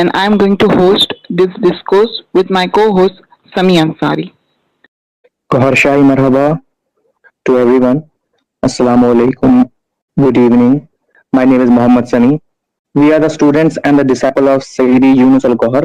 and I am going to host this discourse with my co-host Sami Ansari. Gauhar Shahi Marhaba to everyone. Assalamu alaikum. Good evening. My name is Mohammad Sami. We are the students and the disciple of Sayyidi Yunus al-Gauhar.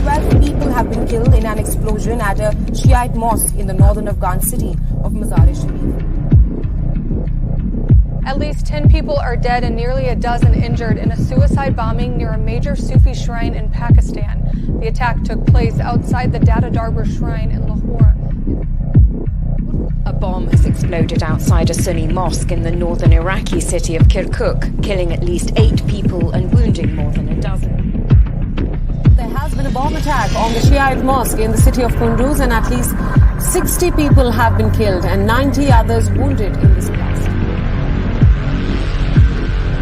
12 people have been killed in an explosion at a Shiite mosque in the northern Afghan city of Mazar-e-Sharif. At least 10 people are dead and nearly a dozen injured in a suicide bombing near a major Sufi shrine in Pakistan. The attack took place outside the Data Darbar shrine in Lahore. A bomb has exploded outside a Sunni mosque in the northern Iraqi city of Kirkuk, killing at least 8 people and wounding more than a dozen. There has been a bomb attack on the Shiite mosque in the city of Kunduz, and at least 60 people have been killed and 90 others wounded in this blast.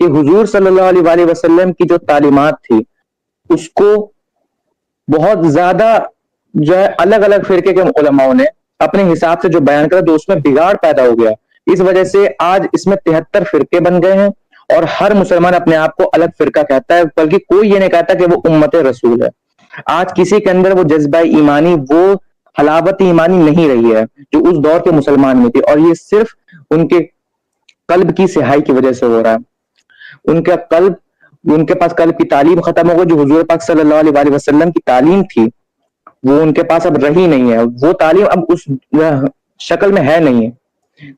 کہ حضور صلی اللہ علیہ وآلہ وسلم کی جو تعلیمات تھی اس کو بہت زیادہ جو ہے الگ الگ فرقے کے علماء نے اپنے حساب سے جو بیان کرا تو اس میں بگاڑ پیدا ہو گیا. اس وجہ سے آج اس میں 73 فرقے بن گئے ہیں اور ہر مسلمان اپنے آپ کو الگ فرقہ کہتا ہے, بلکہ کوئی یہ نہیں کہتا کہ وہ امت رسول ہے. آج کسی کے اندر وہ جذبہ ایمانی, وہ حلاوت ایمانی نہیں رہی ہے جو اس دور کے مسلمان میں تھی, اور یہ صرف ان کے قلب کی صحائی کی وجہ سے ہو رہا ہے. ان کے پاس قلب کی تعلیم ختم ہو گئی. جو حضور پاک صلی اللہ علیہ وآلہ وسلم کی تعلیم تھی وہ ان کے پاس اب رہی نہیں ہے. وہ تعلیم اب اس شکل میں ہے نہیں ہے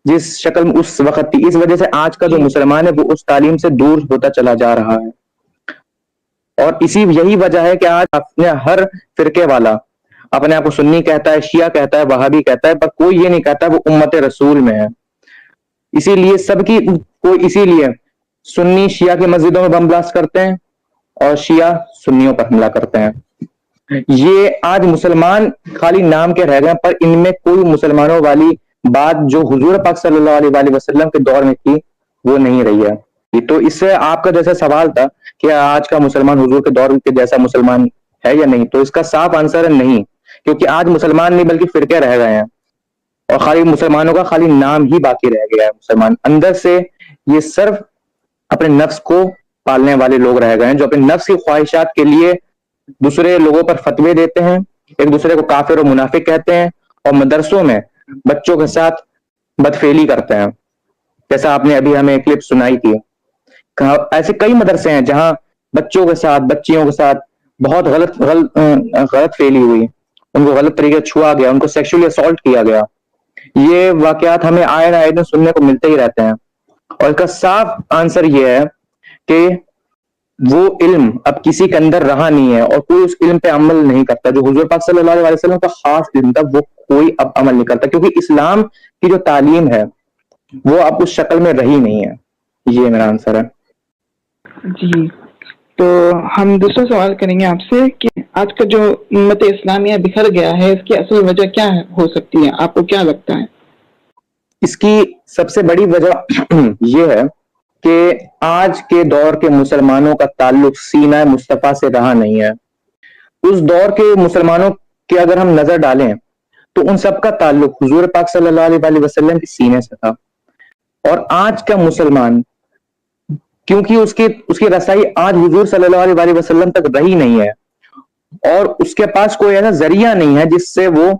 جس شکل میں اس وقت تھی. اس وجہ سے آج کا جو مسلمان ہے وہ اس تعلیم سے دور ہوتا چلا جا رہا ہے. اور یہی وجہ ہے کہ آج اپنے ہر فرقے والا اپنے آپ کو سنی کہتا ہے, شیعہ کہتا ہے, وہابی کہتا ہے, پر کوئی یہ نہیں کہتا وہ امت رسول میں ہے. اسی لیے سنی شیعہ کی مسجدوں میں بم بلاسٹ کرتے ہیں اور شیعہ سنیوں پر حملہ کرتے ہیں. یہ آج مسلمان خالی نام کے رہ گئے, پر ان میں کوئی مسلمانوں والی بات جو حضور پاک صلی اللہ علیہ وآلہ وسلم کے دور میں تھی وہ نہیں رہی ہے. تو اس سے آپ کا جیسا سوال تھا کہ آج کا مسلمان حضور کے دور کے جیسا مسلمان ہے یا نہیں, تو اس کا صاف آنسر ہے نہیں, کیونکہ آج مسلمان نہیں بلکہ فرقے رہ گئے ہیں اور خالی مسلمانوں کا خالی نام ہی باقی رہ گیا ہے. مسلمان اندر سے یہ صرف اپنے نفس کو پالنے والے لوگ رہ گئے ہیں جو اپنے نفس کی خواہشات کے لیے دوسرے لوگوں پر فتوے دیتے ہیں, ایک دوسرے کو کافر و منافق کہتے ہیں اور مدرسوں میں بچوں کے ساتھ بدفعلی کرتے ہیں, جیسا آپ نے ابھی ہمیں کلپ سنائی تھی. ایسے کئی مدرسے ہیں جہاں بچوں کے ساتھ بچیوں کے ساتھ بہت غلط فعلی ہوئی, ان کو غلط طریقے چھوا گیا, ان کو سیکشولی اسالٹ کیا گیا. یہ واقعات ہمیں آئے دن سننے کو ملتے ہی رہتے ہیں. اور اس کا صاف آنسر یہ ہے کہ وہ علم اب کسی کے اندر رہا نہیں ہے اور کوئی اس علم پہ عمل نہیں کرتا. جو حضور پاک صلی اللہ علیہ وسلم کا خاص علم تھا وہ کوئی اب عمل نہیں کرتا, کیونکہ اسلام کی جو تعلیم ہے وہ اب اس شکل میں رہی نہیں ہے. یہ میرا آنسر ہے. جی, تو ہم دوسرا سوال کریں گے آپ سے کہ آج کا جو امت اسلامیہ بکھر گیا ہے اس کی اصل وجہ کیا ہو سکتی ہے, آپ کو کیا لگتا ہے؟ اس کی سب سے بڑی وجہ یہ ہے کہ آج کے دور کے مسلمانوں کا تعلق سینہ مصطفیٰ سے رہا نہیں ہے. اس دور کے مسلمانوں کے اگر ہم نظر ڈالیں تو ان سب کا تعلق حضور پاک صلی اللہ علیہ وآلہ وسلم کے سینے سے تھا. اور آج کا مسلمان کیونکہ اس کی رسائی آج حضور صلی اللہ علیہ وآلہ وسلم تک رہی نہیں ہے اور اس کے پاس کوئی ایسا ذریعہ نہیں ہے جس سے وہ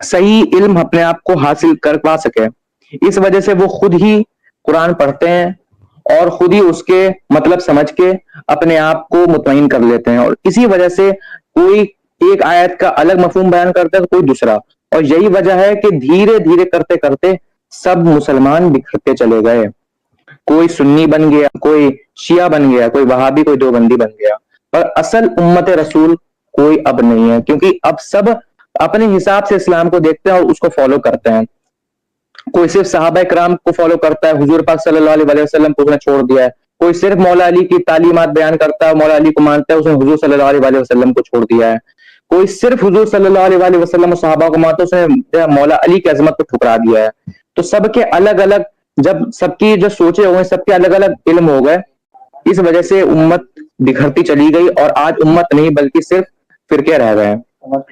صحیح علم اپنے آپ کو حاصل کر پا سکے. اس وجہ سے وہ خود ہی قرآن پڑھتے ہیں اور خود ہی اس کے مطلب سمجھ کے اپنے آپ کو مطمئن کر لیتے ہیں, اور اسی وجہ سے کوئی ایک آیت کا الگ مفہوم بیان کرتا ہے کوئی دوسرا. اور یہی وجہ ہے کہ دھیرے دھیرے کرتے کرتے سب مسلمان بکھرتے چلے گئے. کوئی سنی بن گیا, کوئی شیعہ بن گیا, کوئی وہابی, کوئی دیوبندی بن گیا, پر اصل امت رسول کوئی اب نہیں ہے, کیونکہ اب سب اپنے حساب سے اسلام کو دیکھتے ہیں اور اس کو فالو کرتے ہیں. کوئی صرف صحابہ کرام کو فالو کرتا ہے, حضور پاک صلی اللہ علیہ وسلم کو اس نے چھوڑ دیا ہے. کوئی صرف مولا علی کی تعلیمات بیان کرتا ہے, مولا علی کو مانتا ہے, اس نے حضور صلی اللہ علیہ وسلم کو چھوڑ دیا ہے. کوئی صرف حضور صلی اللہ علیہ وسلم اور صحابہ کو مانتا ہے, اس نے مولا علی کی عظمت کو ٹھکرا دیا ہے. تو سب کے الگ الگ, جب سب کی جو سوچے ہوئے سب کے الگ الگ علم ہو گئے, اس وجہ سے امت بکھرتی چلی گئی اور آج امت نہیں بلکہ صرف فرقے رہ گئے ہیں.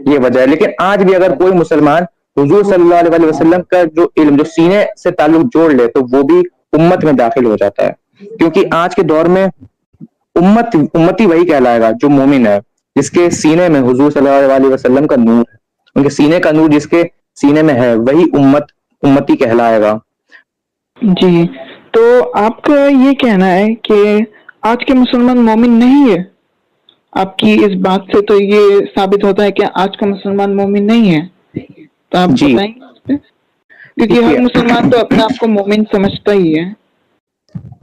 یہ وجہ ہے. لیکن آج بھی اگر کوئی مسلمان حضور صلی اللہ علیہ وسلم کا جو علم جو سینے سے تعلق جوڑ لے تو وہ بھی امت میں داخل ہو جاتا ہے, کیونکہ آج کے دور میں امتی وہی کہلائے گا جو مومن ہے, جس کے سینے میں حضور صلی اللہ علیہ وسلم کا نور ہے. ان کے سینے کا نور جس کے سینے میں ہے وہی امتی کہلائے گا. جی, تو آپ کا یہ کہنا ہے کہ آج کے مسلمان مومن نہیں ہے. آپ کی اس بات سے تو یہ ثابت ہوتا ہے کہ آج کا مسلمان مومن نہیں ہے. تو آپ بتائیں گے, کیونکہ ہر مسلمان تو اپنے آپ کو مومن سمجھتا ہی ہے.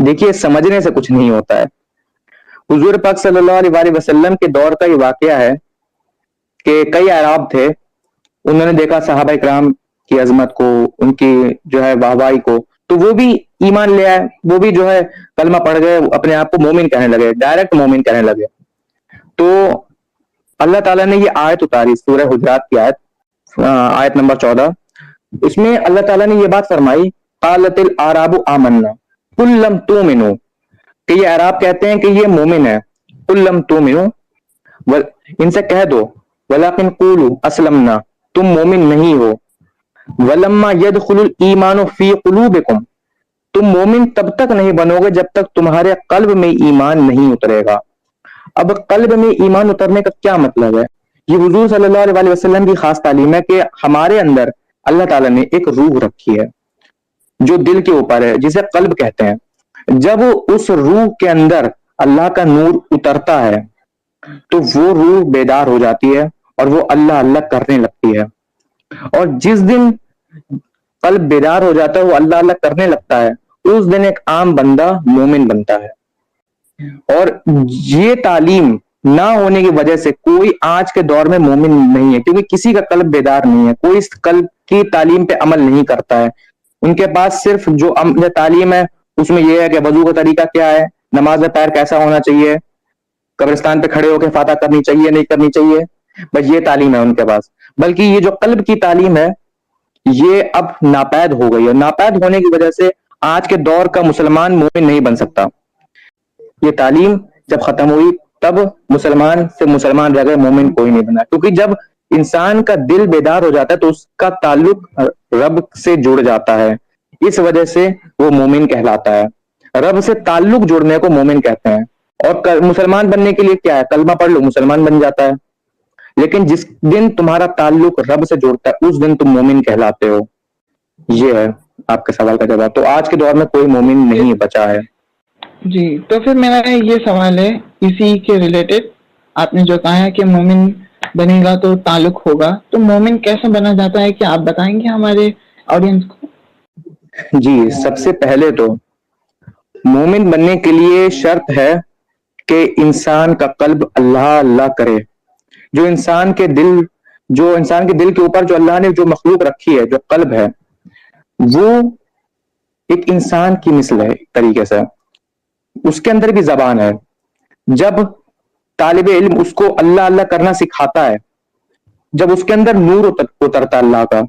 دیکھیے, سمجھنے سے کچھ نہیں ہوتا ہے. حضور پاک صلی اللہ علیہ وسلم کے دور کا یہ واقعہ ہے کہ کئی اعراب تھے, انہوں نے دیکھا صحابہ کرام کی عظمت کو, ان کی جو ہے واہوائی کو, تو وہ بھی ایمان لے آئے, وہ بھی جو ہے کلمہ پڑھ گئے, اپنے آپ کو مومن کہنے لگے, ڈائریکٹ مومن کہنے لگے. تو اللہ تعالیٰ نے یہ آیت اتاری, سورہ حجرات کی آیت نمبر 14, اس میں اللہ تعالیٰ نے یہ بات فرمائی, قالت الاعراب آمنا قل لم تؤمنوا, کہ یہ عرب کہتے ہیں کہ یہ مومن ہے. قل لم تؤمنوا، ان سے کہہ دو ولکن قولوا اسلمنا، تم مومن نہیں ہو. ولما يدخل الايمان في قلوبكم، تم مومن تب تک نہیں بنو گے جب تک تمہارے قلب میں ایمان نہیں اترے گا. اب قلب میں ایمان اترنے کا کیا مطلب ہے؟ یہ حضور صلی اللہ علیہ وسلم کی خاص تعلیم ہے کہ ہمارے اندر اللہ تعالیٰ نے ایک روح رکھی ہے جو دل کے اوپر ہے، جسے قلب کہتے ہیں. جب اس روح کے اندر اللہ کا نور اترتا ہے تو وہ روح بیدار ہو جاتی ہے اور وہ اللہ اللہ کرنے لگتی ہے. اور جس دن قلب بیدار ہو جاتا ہے، وہ اللہ اللہ کرنے لگتا ہے، اس دن ایک عام بندہ مومن بنتا ہے. اور یہ تعلیم نہ ہونے کی وجہ سے کوئی آج کے دور میں مومن نہیں ہے، کیونکہ کسی کا قلب بیدار نہیں ہے، کوئی اس قلب کی تعلیم پہ عمل نہیں کرتا ہے. ان کے پاس صرف جو تعلیم ہے اس میں یہ ہے کہ وضو کا طریقہ کیا ہے، نماز میں پیر کیسا ہونا چاہیے، قبرستان پہ کھڑے ہو کے فاتحہ کرنی چاہیے نہیں کرنی چاہیے، بس یہ تعلیم ہے ان کے پاس. بلکہ یہ جو قلب کی تعلیم ہے یہ اب ناپید ہو گئی ہے. ناپید ہونے کی وجہ سے آج کے دور کا مسلمان مومن نہیں بن سکتا. یہ تعلیم جب ختم ہوئی تب مسلمان سے مسلمان رہ گئے، مومن کوئی نہیں بنا. کیونکہ جب انسان کا دل بیدار ہو جاتا ہے تو اس کا تعلق رب سے جڑ جاتا ہے، اس وجہ سے وہ مومن کہلاتا ہے. رب سے تعلق جڑنے کو مومن کہتے ہیں. اور مسلمان بننے کے لیے کیا ہے؟ کلمہ پڑھ لو مسلمان بن جاتا ہے. لیکن جس دن تمہارا تعلق رب سے جڑتا ہے اس دن تم مومن کہلاتے ہو. یہ ہے آپ کے سوال کا جواب. تو آج کے دور میں کوئی مومن نہیں بچا ہے. جی تو پھر میرا یہ سوال ہے اسی کے ریلیٹڈ، آپ نے جو کہا ہے کہ مومن بنے گا تو تعلق ہوگا، تو مومن کیسے بنا جاتا ہے؟ کیا آپ بتائیں گے ہمارے آڈینس کو؟ جی، سب سے پہلے تو مومن بننے کے لیے شرط ہے کہ انسان کا قلب اللہ اللہ کرے. جو انسان کے دل کے اوپر جو اللہ نے جو مخلوق رکھی ہے، جو قلب ہے، وہ ایک انسان کی مثل ہے ایک طریقے سے. اس کے اندر بھی زبان ہے. جب طالب علم اس کو اللہ اللہ کرنا سکھاتا ہے، جب اس کے اندر نور اترتا ہے اللہ کا،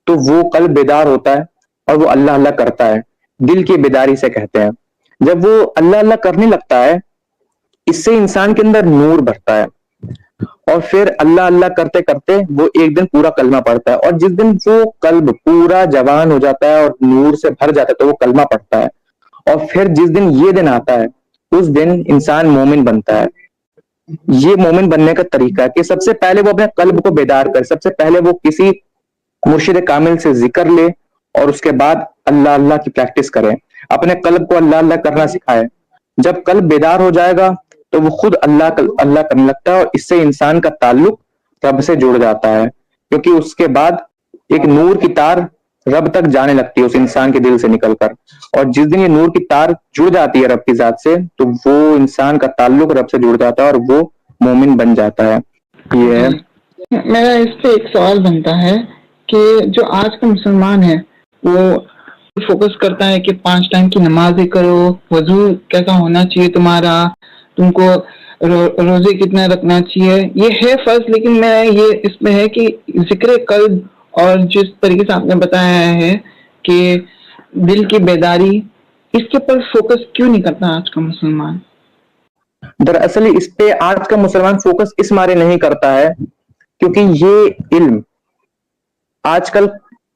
تو وہ قلب بیدار ہوتا ہے اور وہ اللہ اللہ کرتا ہے. دل کی بیداری سے کہتے ہیں. جب وہ اللہ اللہ کرنے لگتا ہے، اس سے انسان کے اندر نور بڑھتا ہے اور پھر اللہ اللہ کرتے کرتے وہ ایک دن پورا کلمہ پڑھتا ہے. اور جس دن وہ قلب پورا جوان ہو جاتا ہے اور نور سے بھر جاتا ہے تو وہ کلمہ پڑھتا ہے. اور پھر جس دن یہ دن آتا ہے اس دن انسان مومن بنتا ہے. یہ مومن بننے کا طریقہ ہے کہ سب سے پہلے وہ اپنے قلب کو بیدار کرے. سب سے پہلے وہ کسی مرشد کامل سے ذکر لے اور اس کے بعد اللہ اللہ کی پریکٹس کرے، اپنے قلب کو اللہ اللہ کرنا سکھائے. جب قلب بیدار ہو جائے گا تو وہ خود اللہ اللہ کرنے لگتا ہے اور اس سے انسان کا تعلق رب سے جڑ جاتا ہے. کیونکہ اس کے بعد ایک نور کی تار رب تک جانے لگتی ہے اس انسان کے دل سے نکل کر. اور جس دن یہ نور کی تار جڑ جاتی ہے رب کی ذات سے تو وہ انسان کا تعلق رب سے جڑ جاتا ہے اور وہ مومن بن جاتا ہے. یہ ہے. میرا اس پہ ایک سوال بنتا ہے کہ جو آج کا مسلمان ہے وہ فوکس کرتا ہے کہ 5 ٹائم کی نمازیں کرو، وضو کیسا ہونا چاہیے تمہارا، تم کو روزے کتنا رکھنا چاہیے، یہ ہے فرض. لیکن میں یہ اس میں ہے کہ ذکر قلب اور جس طریقے سے آپ نے بتایا ہے کہ دل کی بیداری، اس کے پر فوکس کیوں نہیں کرتا آج کا مسلمان؟ دراصل اس پہ آج کا مسلمان فوکس اس مارے نہیں کرتا ہے کیونکہ یہ علم آج کل،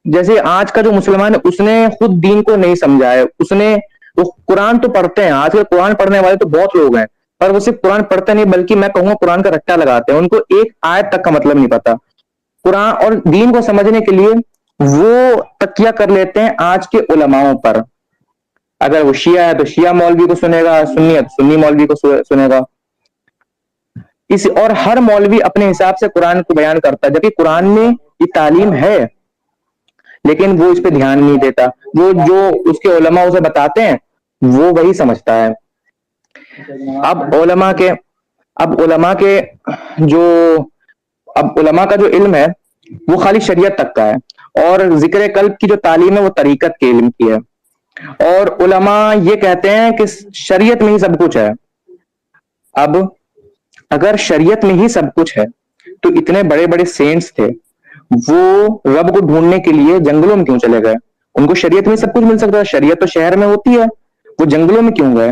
جیسے آج کا جو مسلمان ہے اس نے خود دین کو نہیں سمجھا ہے. اس نے وہ قرآن تو پڑھتے ہیں، آج کل قرآن پڑھنے والے تو بہت لوگ ہیں، پر وہ صرف قرآن پڑھتے نہیں بلکہ میں کہوں گا قرآن کا رٹا لگاتے ہیں. ان کو ایک آیت تک کا مطلب نہیں پتا. قرآن اور دین کو سمجھنے کے لیے وہ تکیہ کر لیتے ہیں آج کے علماؤں پر. اگر وہ شیعہ ہے تو شیعہ مولوی کو سنے گا، سنی ہے تو سنی مولوی کو سنے گا. اور ہر مولوی اپنے حساب سے قرآن کو بیان کرتا ہے، جبکہ قرآن میں یہ تعلیم ہے لیکن وہ اس پہ دھیان نہیں دیتا. وہ جو اس کے علماء اسے بتاتے ہیں وہ وہی سمجھتا ہے. اب علماء کا جو علم ہے وہ خالی شریعت تک کا ہے اور ذکر قلب کی جو تعلیم ہے وہ طریقت کے علم کی ہے. اور علماء یہ کہتے ہیں کہ شریعت میں ہی سب کچھ ہے. اب اگر شریعت میں ہی سب کچھ ہے تو اتنے بڑے بڑے سینٹس تھے، وہ رب کو ڈھونڈنے کے لیے جنگلوں میں کیوں چلے گئے؟ ان کو شریعت میں سب کچھ مل سکتا ہے. شریعت تو شہر میں ہوتی ہے، وہ جنگلوں میں کیوں گئے؟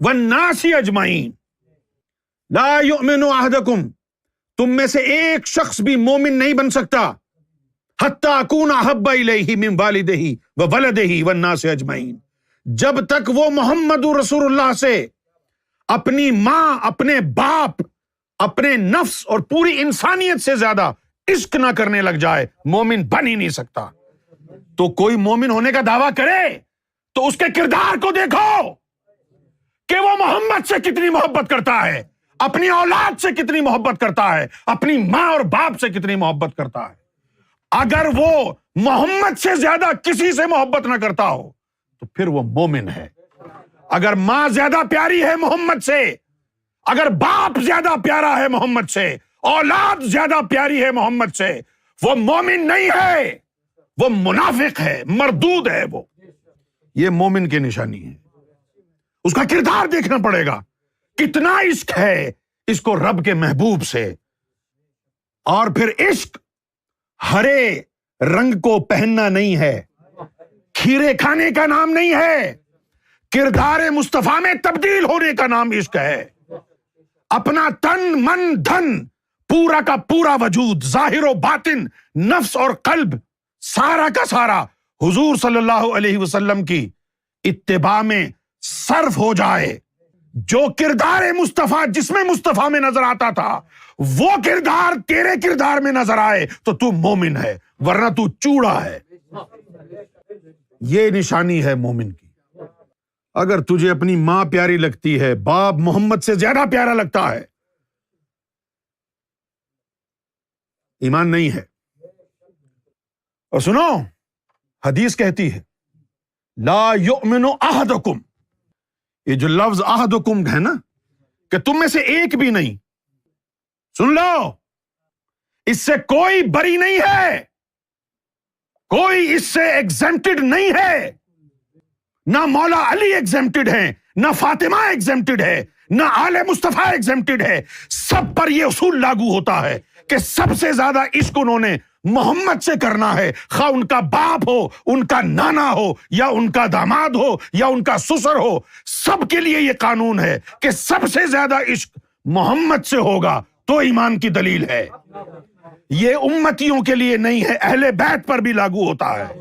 والناس اجمعین لا یؤمن احدکم، تم میں سے ایک شخص بھی مومن نہیں بن سکتا حتی اکون احب الیہ من والدہ وولدہ والناس اجمعین، جب تک وہ محمد رسول اللہ سے اپنی ماں، اپنے باپ، اپنے نفس اور پوری انسانیت سے زیادہ عشق نہ کرنے لگ جائے مومن بن ہی نہیں سکتا۔ تو کوئی مومن ہونے کا دعویٰ کرے تو اس کے کردار کو دیکھو کہ وہ محمد سے کتنی محبت کرتا ہے، اپنی اولاد سے کتنی محبت کرتا ہے، اپنی ماں اور باپ سے کتنی محبت کرتا ہے۔ اگر وہ محمد سے زیادہ کسی سے محبت نہ کرتا ہو تو پھر وہ مومن ہے۔ اگر ماں زیادہ پیاری ہے محمد سے، اگر باپ زیادہ پیارا ہے محمد سے، اولاد زیادہ پیاری ہے محمد سے، وہ مومن نہیں ہے، وہ منافق ہے، مردود ہے۔ وہ یہ مومن کی نشانی ہے۔ اس کا کردار دیکھنا پڑے گا، کتنا عشق ہے اس کو رب کے محبوب سے۔ اور پھر عشق ہرے رنگ کو پہننا نہیں ہے، کھیرے کھانے کا نام نہیں ہے، کردار مصطفیٰ میں تبدیل ہونے کا نام عشق ہے۔ اپنا تن، من، دھن، پورا کا پورا وجود، ظاہر و باطن، نفس اور قلب، سارا کا سارا حضور صلی اللہ علیہ وسلم کی اتباع میں صرف ہو جائے۔ جو کردار مصطفیٰ جس میں مصطفیٰ میں نظر آتا تھا وہ کردار تیرے کردار میں نظر آئے تو مومن ہے، ورنہ تو چوڑا ہے۔ یہ نشانی ہے مومن کی۔ اگر تجھے اپنی ماں پیاری لگتی ہے، باپ محمد سے زیادہ پیارا لگتا ہے، ایمان نہیں ہے۔ اور سنو، حدیث کہتی ہے لا یؤمن احدکم، یہ جو لفظ احدکم ہے نا، کہ تم میں سے ایک بھی نہیں، سن لو، اس سے کوئی بری نہیں ہے، کوئی اس سے ایگزمپٹڈ نہیں ہے۔ نہ مولا علی ایگزمپٹڈ ہے، نہ فاطمہ ایگزمپٹڈ ہے، نہ آل مصطفیٰ ایگزمپٹڈ ہے۔ سب پر یہ اصول لاگو ہوتا ہے کہ سب سے زیادہ عشق انہوں نے محمد سے کرنا ہے، خواہ ان کا باپ ہو، ان کا نانا ہو، یا ان کا داماد ہو، یا ان کا سسر ہو۔ سب کے لیے یہ قانون ہے کہ سب سے زیادہ عشق محمد سے ہوگا تو ایمان کی دلیل ہے۔ یہ امتیوں کے لیے نہیں ہے، اہل بیت پر بھی لاگو ہوتا ہے۔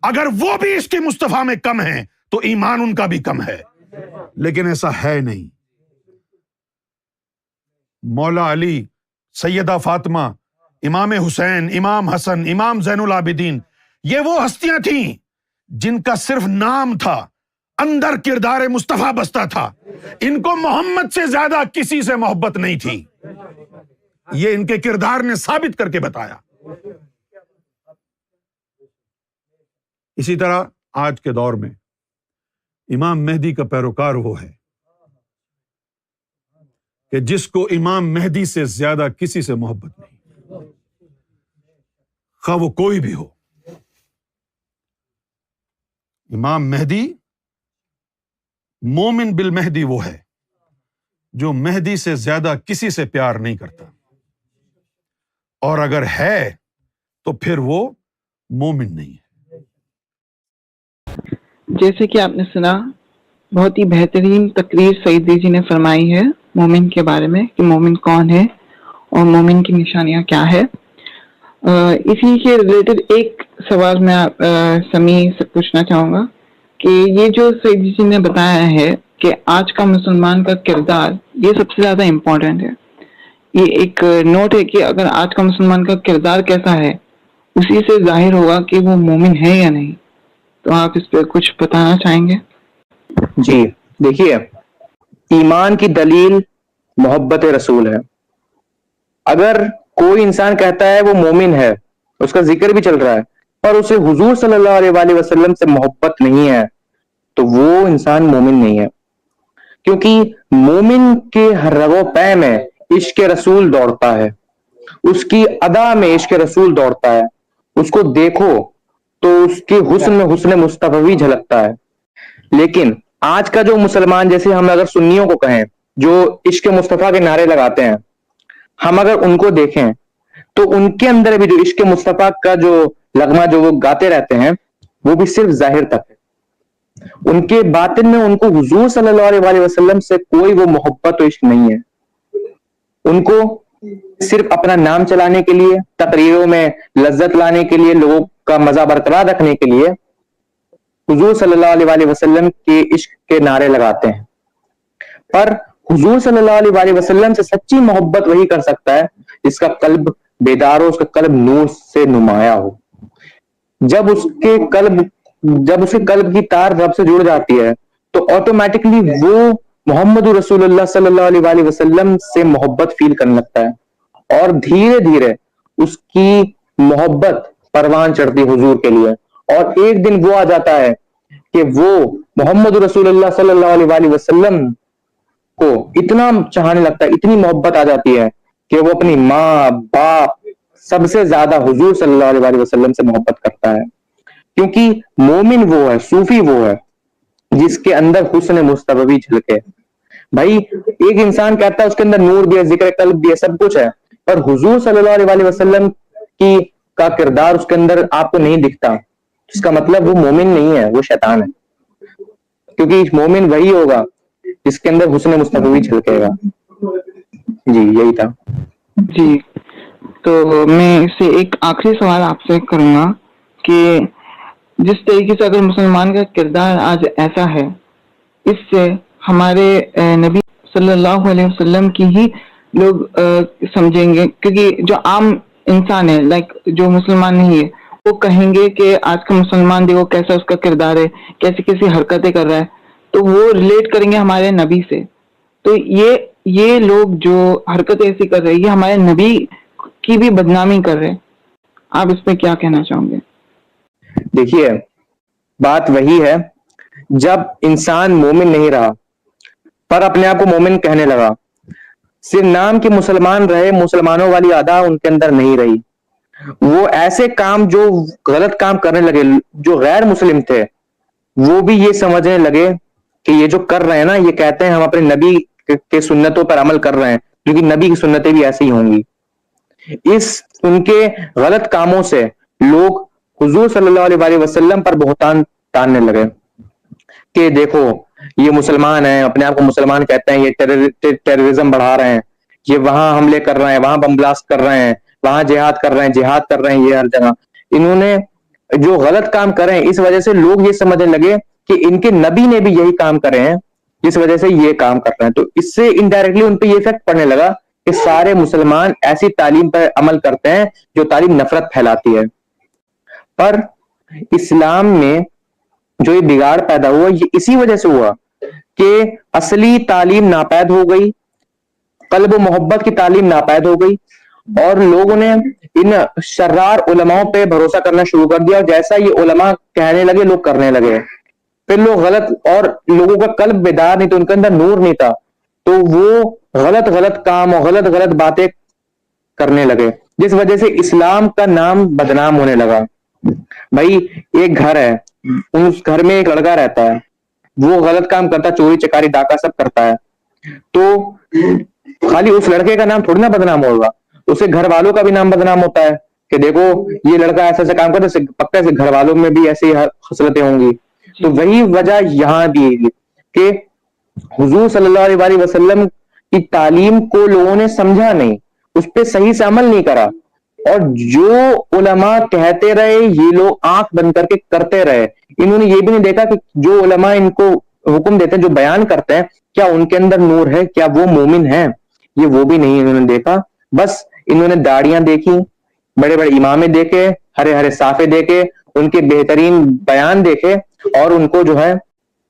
اگر وہ بھی عشق مصطفیٰ میں کم ہیں تو ایمان ان کا بھی کم ہے، لیکن ایسا ہے نہیں۔ مولا علی، سیدہ فاطمہ، امام حسین، امام حسن، امام زین العابدین، یہ وہ ہستیاں تھیں جن کا صرف نام تھا، اندر کردار مصطفیٰ بستا تھا۔ ان کو محمد سے زیادہ کسی سے محبت نہیں تھی، یہ ان کے کردار نے ثابت کر کے بتایا۔ اسی طرح آج کے دور میں امام مہدی کا پیروکار وہ ہے کہ جس کو امام مہدی سے زیادہ کسی سے محبت نہیں، خواہ وہ کوئی بھی ہو۔ امام مہدی، مومن بالمہدی وہ ہے جو مہدی سے زیادہ کسی سے پیار نہیں کرتا، اور اگر ہے تو پھر وہ مومن نہیں ہے۔ جیسے کہ آپ نے سنا، بہت ہی بہترین تقریر سعیدی جی نے فرمائی ہے مومن کے بارے میں، کہ مومن کون ہے اور مومن کی نشانیاں کیا ہے۔ اسی کے ریلیٹڈ ایک سوال میں سمیع سے پوچھنا چاہوں گا کہ یہ جو سعیدی جی نے بتایا ہے کہ آج کا مسلمان کا کردار یہ سب سے زیادہ امپورٹنٹ ہے، یہ ایک نوٹ ہے کہ اگر آج کا مسلمان کا کردار کیسا ہے اسی سے ظاہر ہوگا کہ وہ مومن ہے یا نہیں۔ تو آپ اس پہ کچھ بتانا چاہیں گے؟ جی دیکھیے، ایمان کی دلیل محبت رسول ہے۔ اگر کوئی انسان کہتا ہے وہ مومن ہے، اس کا ذکر بھی چل رہا ہے، اور اسے حضور صلی اللہ علیہ وآلہ وسلم سے محبت نہیں ہے، تو وہ انسان مومن نہیں ہے۔ کیونکہ مومن کے ہر رگ و پے میں عشق رسول دوڑتا ہے، اس کی ادا میں عشق رسول دوڑتا ہے۔ اس کو دیکھو تو اس کے حسن میں حسن مصطفی جھلکتا ہے۔ لیکن آج کا جو مسلمان، جیسے ہم اگر سنیوں کو کہیں جو عشق مصطفیٰ کے نعرے لگاتے ہیں، ہم اگر ان کو دیکھیں تو ان کے اندر بھی جو عشق مصطفیٰ کا جو لغمہ جو وہ گاتے رہتے ہیں وہ بھی صرف ظاہر تک ہے۔ ان کے باطن میں ان کو حضور صلی اللہ علیہ وسلم سے کوئی وہ محبت و عشق نہیں ہے. ان کو صرف اپنا نام چلانے کے لیے, تقریروں میں لذت لانے کے لیے, لوگوں کا مزہ برقرار رکھنے کے لیے حضور صلی اللہ علیہ وسلم کے عشق کے نعرے لگاتے ہیں. پر حضور صلی اللہ علیہ وسلم سے سچی محبت وہی کر سکتا ہے جس کا قلب بیدار ہو, اس کا قلب نور سے نمایاں ہو. جب اس کے قلب کی تار رب سے جڑ جاتی ہے تو آٹومیٹکلی وہ محمد رسول اللہ صلی اللہ علیہ وسلم سے محبت فیل کرنے لگتا ہے, اور دھیرے دھیرے اس کی محبت پروان چڑھتی حضور کے لیے. اور ایک دن وہ آ جاتا ہے کہ وہ محمد رسول اللہ صلی اللہ علیہ وسلم کو اتنا چاہنے لگتا ہے, اتنی محبت آ جاتی ہے کہ وہ اپنی ماں باپ سب سے زیادہ حضور صلی اللہ علیہ وسلم سے محبت کرتا ہے. کیونکہ مومن وہ ہے, صوفی وہ ہے جس کے اندر حسن مصطفی جھلکے. بھائی ایک انسان کہتا ہے اس کے اندر نور بھی ہے, ذکر قلب بھی ہے, سب کچھ ہے, پر حضور صلی اللہ علیہ وسلم کا کردار اس کے اندر آپ کو نہیں دکھتا, اس کا مطلب وہ مومن نہیں ہے, وہ شیطان ہے. کیونکہ مومن وہی ہوگا جس کے اندر حسن مصطفی جھلکے گا. جی یہی تھا. جی تو میں اس سے ایک آخری سوال آپ سے کروں گا کہ جس طریقے سے اگر مسلمان کا کردار آج ایسا ہے, اس سے ہمارے نبی صلی اللہ علیہ وسلم کی ہی لوگ سمجھیں گے, کیونکہ جو عام انسان ہے لائک جو مسلمان نہیں ہے وہ کہیں گے کہ آج کا مسلمان دیکھو کیسا اس کا کردار ہے, کیسی کیسی حرکتیں کر رہا ہے, تو وہ ریلیٹ کریں گے ہمارے نبی سے. تو یہ لوگ جو حرکتیں ایسی کر رہے ہیں یہ ہمارے نبی کی بھی بدنامی کر رہے ہیں. آپ اس پہ کیا کہنا چاہوں گے؟ دیکھیے بات وہی ہے, جب انسان مومن نہیں رہا پر اپنے آپ کو مومن کہنے لگا, صرف نام کے مسلمان رہے, مسلمانوں والی ادا ان کے اندر نہیں رہی, وہ ایسے کام جو غلط کام کرنے لگے, جو غیر مسلم تھے وہ بھی یہ سمجھنے لگے کہ یہ جو کر رہے ہیں نا, یہ کہتے ہیں ہم اپنے نبی کے سنتوں پر عمل کر رہے ہیں, کیونکہ نبی کی سنتیں بھی ایسی ہی ہوں گی. ان کے غلط کاموں سے لوگ حضور صلی اللہ علیہ وسلم پر بہتان تاننے لگے کہ دیکھو یہ مسلمان ہیں, اپنے آپ کو مسلمان کہتے ہیں, یہ ٹیررزم بڑھا رہے ہیں, یہ وہاں حملے کر رہے ہیں, وہاں بم بلاسٹ کر رہے ہیں, وہاں جہاد کر رہے ہیں, یہ ہر جگہ انہوں نے جو غلط کام کرے ہیں, اس وجہ سے لوگ یہ سمجھنے لگے کہ ان کے نبی نے بھی یہی کام کرے ہیں, جس وجہ سے یہ کام کر رہے ہیں. تو اس سے انڈائریکٹلی ان پہ یہ افیکٹ پڑنے لگا کہ سارے مسلمان ایسی تعلیم پر عمل کرتے ہیں جو تعلیم نفرت پھیلاتی ہے. پر اسلام میں جو یہ بگاڑ پیدا ہوا یہ اسی وجہ سے ہوا کہ اصلی تعلیم ناپید ہو گئی, قلب و محبت کی تعلیم ناپید ہو گئی, اور لوگوں نے ان شرار علماؤں پہ بھروسہ کرنا شروع کر دیا, اور جیسا یہ علماء کہنے لگے لوگ کرنے لگے. پھر لوگ غلط, اور لوگوں کا قلب بیدار نہیں تو ان کے اندر نور نہیں تھا, تو وہ غلط کام اور غلط باتیں کرنے لگے, جس وجہ سے اسلام کا نام بدنام ہونے لگا. بھائی ایک گھر ہے, اس گھر میں ایک لڑکا رہتا ہے, وہ غلط کام کرتا ہے, چوری چکاری ڈاکہ سب کرتا ہے, تو خالی اس لڑکے کا نام تھوڑی نہ بدنام ہوگا, اسے گھر والوں کا بھی نام بدنام ہوتا ہے کہ دیکھو یہ لڑکا ایسا ایسا کام کرتا ہے, پکا سے گھر والوں میں بھی ایسی خصلتیں ہوں گی. تو وہی وجہ یہاں بھی ہے کہ حضور صلی اللہ علیہ وسلم کی تعلیم کو لوگوں نے سمجھا نہیں, اس پہ صحیح سے عمل نہیں کرا, اور جو علماء کہتے رہے یہ لوگ آنکھ بند کر کے کرتے رہے. انہوں نے یہ بھی نہیں دیکھا کہ جو علماء ان کو حکم دیتے ہیں, جو بیان کرتے ہیں, کیا ان کے اندر نور ہے, کیا وہ مومن ہیں, یہ وہ بھی نہیں انہوں نے دیکھا. بس انہوں نے داڑیاں دیکھی, بڑے بڑے امامے دیکھے, ہرے ہرے صافے دیکھے, ان کے بہترین بیان دیکھے, اور ان کو جو ہے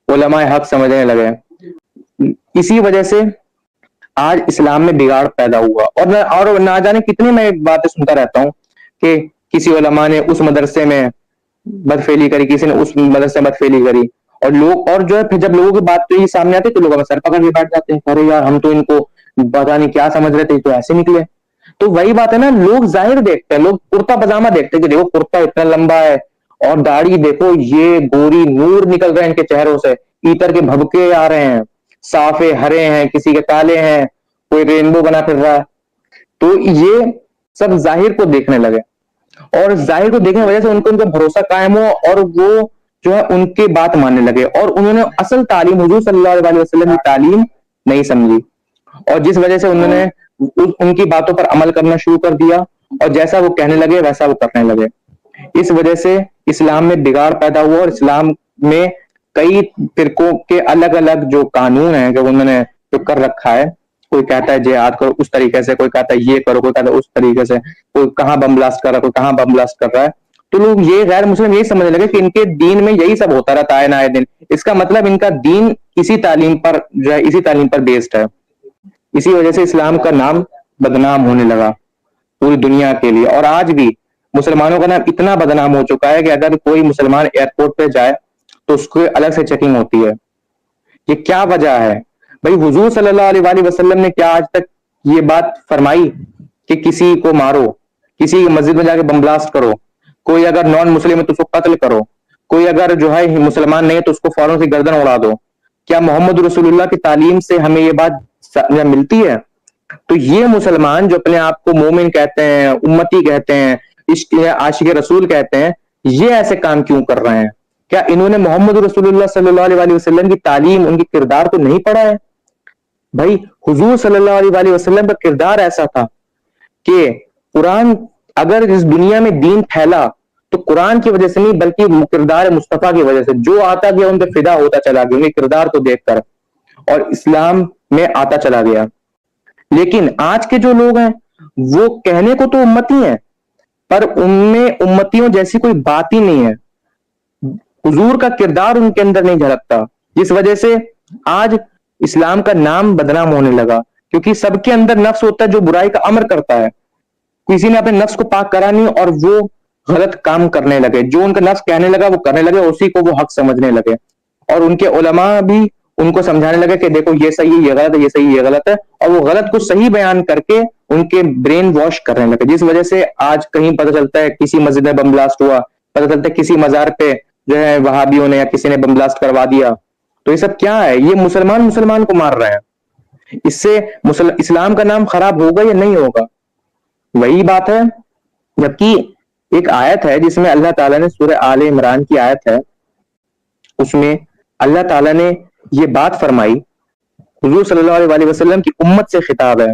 علماء حق سمجھنے لگے. اسی وجہ سے آج اسلام میں بگاڑ پیدا ہوا. اور نہ جانے کتنی میں باتیں سنتا رہتا ہوں کہ کسی علماء نے اس مدرسے میں بدفعلی کری, کسی نے اس مدرسے میں بدفعلی کری, اور لوگ, اور جو ہے پھر جب لوگوں کی بات تو یہ سامنے آتی تو لوگ سر پکڑ کے بیٹھ جاتے ہیں, ارے یار ہم تو ان کو پتا نہیں کیا سمجھ رہے تھے, تو ایسے نکلے. تو وہی بات ہے نا, لوگ ظاہر دیکھتے ہیں, لوگ کرتا پاجامہ دیکھتے ہیں کہ دیکھو کرتا اتنا لمبا ہے, اور داڑھی دیکھو یہ گوری نور نکل رہے ہیں ان کے چہروں سے, ایتر کے بھبکے آ رہے ہیں, صافے ہرے ہیں, کسی کے کالے ہیں, کوئی رینبو بنا پھر رہا ہے. تو یہ سب ظاہر کو دیکھنے لگے, اور ظاہر کو دیکھنے کی وجہ سے ان کا بھروسہ قائم ہو, اور وہ جو ہے ان کی بات ماننے لگے اور انہوں نے اصل تعلیم حضور صلی اللہ علیہ وسلم کی تعلیم نہیں سمجھی, اور جس وجہ سے انہوں نے ان کی باتوں پر عمل کرنا شروع کر دیا اور جیسا وہ کہنے لگے ویسا وہ کرنے لگے. اس وجہ سے اسلام میں بگاڑ پیدا ہوا اور اسلام میں کئی فرقوں کے الگ الگ جو قانون ہیں کہ انہوں نے جو کر رکھا ہے, کوئی کہتا ہے جہاد کرو اس طریقے سے, کوئی کہتا ہے یہ کرو, کوئی کہتا ہے اس طریقے سے, کوئی کہاں بم بلاسٹ کر رہا ہے, کوئی کہاں بم بلاسٹ کر رہا ہے. تو لوگ یہ غیر مسلم یہی سمجھنے لگے کہ ان کے دین میں یہی سب ہوتا رہتا ہے آئے دن, اس کا مطلب ان کا دین اسی تعلیم پر جو ہے اسی تعلیم پر بیسڈ ہے. اسی وجہ سے اسلام کا نام بدنام ہونے لگا پوری دنیا کے لیے, اور آج بھی مسلمانوں کا نام اتنا بدنام ہو چکا ہے کہ اگر کوئی مسلمان ایئرپورٹ پہ جائے تو اس کو الگ سے چیکنگ ہوتی ہے. یہ کیا وجہ ہے بھائی؟ حضور صلی اللہ علیہ وآلہ وسلم نے کیا آج تک یہ بات فرمائی کہ کسی کو مارو, کسی مسجد میں جا کے بم بلاسٹ کرو, کوئی اگر نان مسلم ہے تو اس کو قتل کرو, کوئی اگر جو ہے مسلمان نہیں ہے تو اس کو فوراً سے گردن اڑا دو؟ کیا محمد رسول اللہ کی تعلیم سے ہمیں یہ بات ملتی ہے؟ تو یہ مسلمان جو اپنے آپ کو مومن کہتے ہیں, امتی کہتے ہیں, عاشق رسول کہتے ہیں, یہ ایسے کام کیوں کر رہے ہیں؟ کیا انہوں نے محمد رسول اللہ صلی اللہ علیہ وسلم کی تعلیم, ان کی کردار کو نہیں پڑھا ہے؟ بھائی حضور صلی اللہ علیہ وآلہ وسلم کا کردار ایسا تھا کہ قرآن اگر اس دنیا میں دین پھیلا تو قرآن کی وجہ سے نہیں بلکہ کردار مصطفیٰ کی وجہ سے. جو آتا گیا ان پہ فدا ہوتا چلا گیا ان کے کردار کو دیکھ کر, اور اسلام میں آتا چلا گیا. لیکن آج کے جو لوگ ہیں وہ کہنے کو تو امتی ہیں پر ان میں امتیوں جیسی کوئی بات ہی نہیں ہے. حضور کا کردار ان کے اندر نہیں جھلکتا, جس وجہ سے آج اسلام کا نام بدنام ہونے لگا. کیونکہ سب کے اندر نفس ہوتا ہے جو برائی کا امر کرتا ہے. کسی نے اپنے نفس کو پاک کرا نہیں اور وہ غلط کام کرنے لگے, جو ان کا نفس کہنے لگا وہ کرنے لگے, اسی کو وہ حق سمجھنے لگے. اور ان کے علماء بھی ان کو سمجھانے لگے کہ دیکھو یہ صحیح ہے, یہ غلط ہے, یہ صحیح ہے, یہ غلط ہے, اور وہ غلط کو صحیح بیان کر کے ان کے برین واش کرنے لگے. جس وجہ سے آج کہیں پتہ چلتا ہے کسی مسجد میں بم بلاسٹ ہوا, پتہ چلتا ہے کسی مزار پہ جو ہے وہابیوں نے یا کسی نے بم بلاسٹ کروا دیا. تو یہ سب کیا ہے؟ یہ مسلمان کو مار رہے ہیں. اس سے اسلام کا نام خراب ہوگا یا نہیں ہوگا؟ وہی بات ہے. جبکہ ایک آیت ہے جس میں اللہ تعالیٰ نے سورہ آل عمران کی آیت ہے, اس میں اللہ تعالیٰ نے یہ بات فرمائی, حضور صلی اللہ علیہ وآلہ وسلم کی امت سے خطاب ہے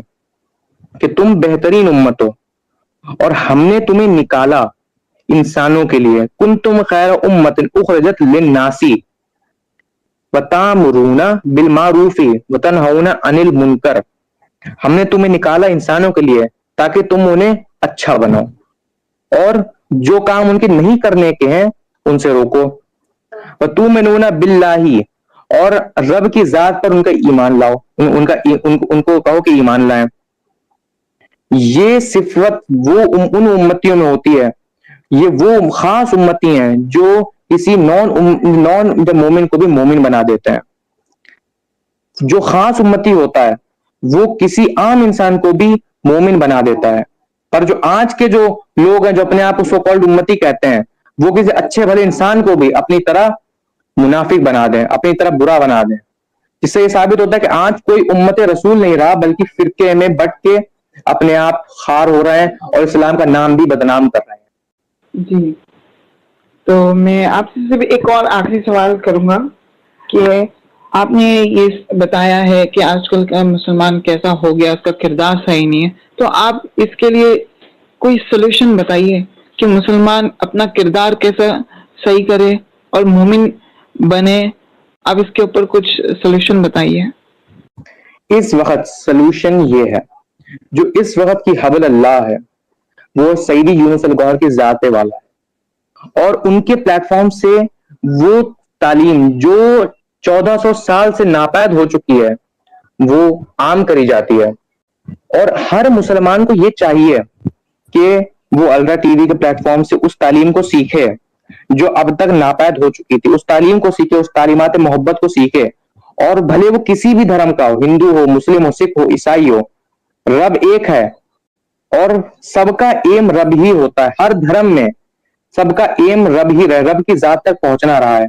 کہ تم بہترین امت ہو اور ہم نے تمہیں نکالا انسانوں کے لیے, کنتم خیر امت اخرجت للناس وتأمرون بالمعروف وتنہون عن المنکر. ہم نے تمہیں نکالا انسانوں کے لیے تاکہ تم انہیں اچھا بنو, اور جو کام ان کے نہیں کرنے کے ہیں ان سے روکو. وتؤمنون باللہ, اور رب کی ذات پر ان کا ایمان لاؤ, ان کو کہو کہ ایمان لائیں. یہ صفت وہ ان امتیوں میں ہوتی ہے, یہ وہ خاص امتی ہیں جو کسی نان مومن کو بھی مومن بنا دیتے ہیں. جو خاص امتی ہوتا ہے وہ کسی عام انسان کو بھی مومن بنا دیتا ہے. پر جو آج کے جو لوگ ہیں جو اپنے آپ کو سو کالڈ امتی کہتے ہیں, وہ کسی اچھے بھلے انسان کو بھی اپنی طرح منافق بنا دیں, اپنی طرح برا بنا دیں. جس سے یہ ثابت ہوتا ہے کہ آج کوئی امت رسول نہیں رہا بلکہ فرقے میں بٹ کے اپنے آپ خار ہو رہے ہیں اور اسلام کا نام بھی بدنام کر رہے ہیں. جی, تو میں آپ سے بھی ایک اور آخری سوال کروں گا کہ آپ نے یہ بتایا ہے کہ آج کل کا مسلمان کیسا ہو گیا, اس کا کردار صحیح نہیں ہے, تو آپ اس کے لیے کوئی سولوشن بتائیے کہ مسلمان اپنا کردار کیسا صحیح کرے اور مومن بنے. آپ اس کے اوپر کچھ سولوشن بتائیے. اس وقت سولوشن یہ ہے, جو اس وقت کی حبل اللہ ہے وہ سیدی یونس الگوہر کی ذات والا ہے, اور ان کے پلیٹ فارم سے وہ تعلیم جو 1400 سال سے ناپید ہو چکی ہے وہ عام کری جاتی ہے. اور ہر مسلمان کو یہ چاہیے کہ وہ الرا ٹی وی کے پلیٹ فارم سے اس تعلیم کو سیکھے جو اب تک ناپید ہو چکی تھی, اس تعلیم کو سیکھے, اس تعلیمات محبت کو سیکھے. اور بھلے وہ کسی بھی دھرم کا ہو, ہندو ہو, مسلم ہو, سکھ ہو, عیسائی ہو, رب ایک ہے اور سب کا ایم رب ہی ہوتا ہے. ہر دھرم میں سب کا ایم رب ہی رہے, رب کی ذات تک پہنچنا رہا ہے.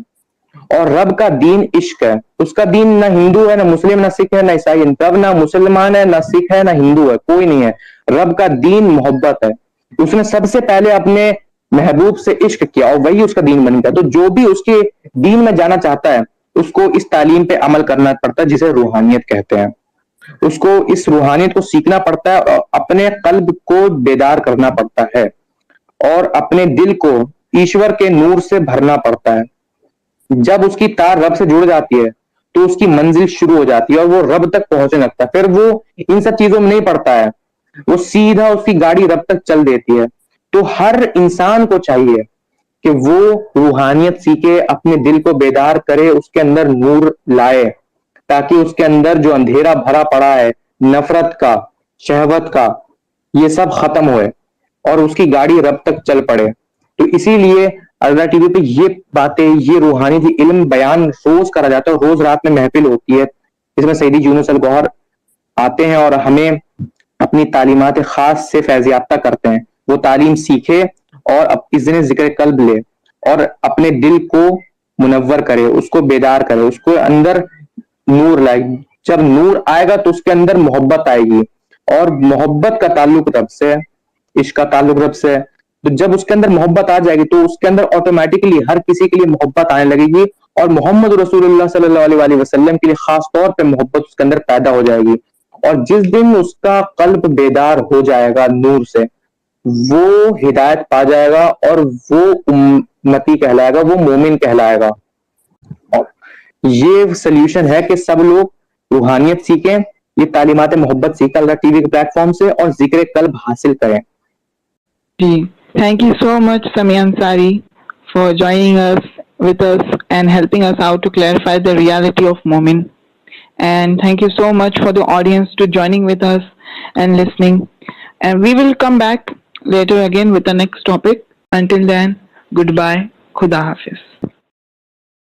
اور رب کا دین عشق ہے. اس کا دین نہ ہندو ہے, نہ مسلم, نہ سکھ ہے, نہ عیسائی ہے. رب نہ مسلمان ہے, نہ سکھ ہے, نہ ہندو ہے, کوئی نہیں ہے. رب کا دین محبت ہے. اس نے سب سے پہلے اپنے محبوب سے عشق کیا اور وہی اس کا دین بن گیا. تو جو بھی اس کے دین میں جانا چاہتا ہے اس کو اس تعلیم پہ عمل کرنا پڑتا ہے جسے روحانیت کہتے ہیں. اس کو اس روحانیت کو سیکھنا پڑتا ہے اور اپنے قلب کو بیدار کرنا پڑتا ہے اور اپنے دل کو ایشور کے نور سے بھرنا پڑتا ہے. جب اس کی تار رب سے جڑ جاتی ہے تو اس کی منزل شروع ہو جاتی ہے اور وہ رب تک پہنچنے لگتا ہے. پھر وہ ان سب چیزوں میں نہیں پڑتا ہے, وہ سیدھا اس کی گاڑی رب تک چل دیتی ہے. تو ہر انسان کو چاہیے کہ وہ روحانیت سیکھے, اپنے دل کو بیدار کرے, اس کے اندر نور لائے تاکہ اس کے اندر جو اندھیرا بھرا پڑا ہے نفرت کا, شہوت کا, یہ سب ختم ہوئے اور اس کی گاڑی رب تک چل پڑے. تو اسی لیے الرا ٹی وی پہ یہ باتیں, یہ روحانی علم بیان روز کرا جاتا ہے. روز رات میں محفل ہوتی ہے جس میں سیدی یونس الگوہر آتے ہیں اور ہمیں اپنی تعلیمات خاص سے فیض یافتہ کرتے ہیں. وہ تعلیم سیکھے اور اس دن ذکر قلب لے اور اپنے دل کو منور کرے, اس کو بیدار کرے, اس کو اندر نور لائے. جب نور آئے گا تو اس کے اندر محبت آئے گی اور محبت کا تعلق رب سے, عشق کا تعلق رب سے. تو جب اس کے اندر محبت آ جائے گی تو اس کے اندر آٹومیٹکلی ہر کسی کے لیے محبت آنے لگے گی اور محمد رسول اللہ صلی اللہ علیہ وآلہ وسلم کے لیے خاص طور پہ محبت اس کے اندر پیدا ہو جائے گی. اور جس دن اس کا قلب بیدار ہو جائے گا نور سے, وہ ہدایت پا جائے گا اور وہ امتی کہلائے گا, وہ مومن کہلائے گا. اور یہ سلیوشن ہے کہ سب لوگ روحانیت سیکھیں, یہ تعلیمات محبت سیکھیں اللہ ٹی وی کے پلیٹ فارم سے اور ذکر قلب حاصل کریں. جی, thank you so much Sami Ansari for joining us with us and helping us out to clarify the reality of Mu'min. And thank you so much for the audience to joining with us and listening. And we will come back later again with the next topic. Until then, goodbye. Khuda Hafiz.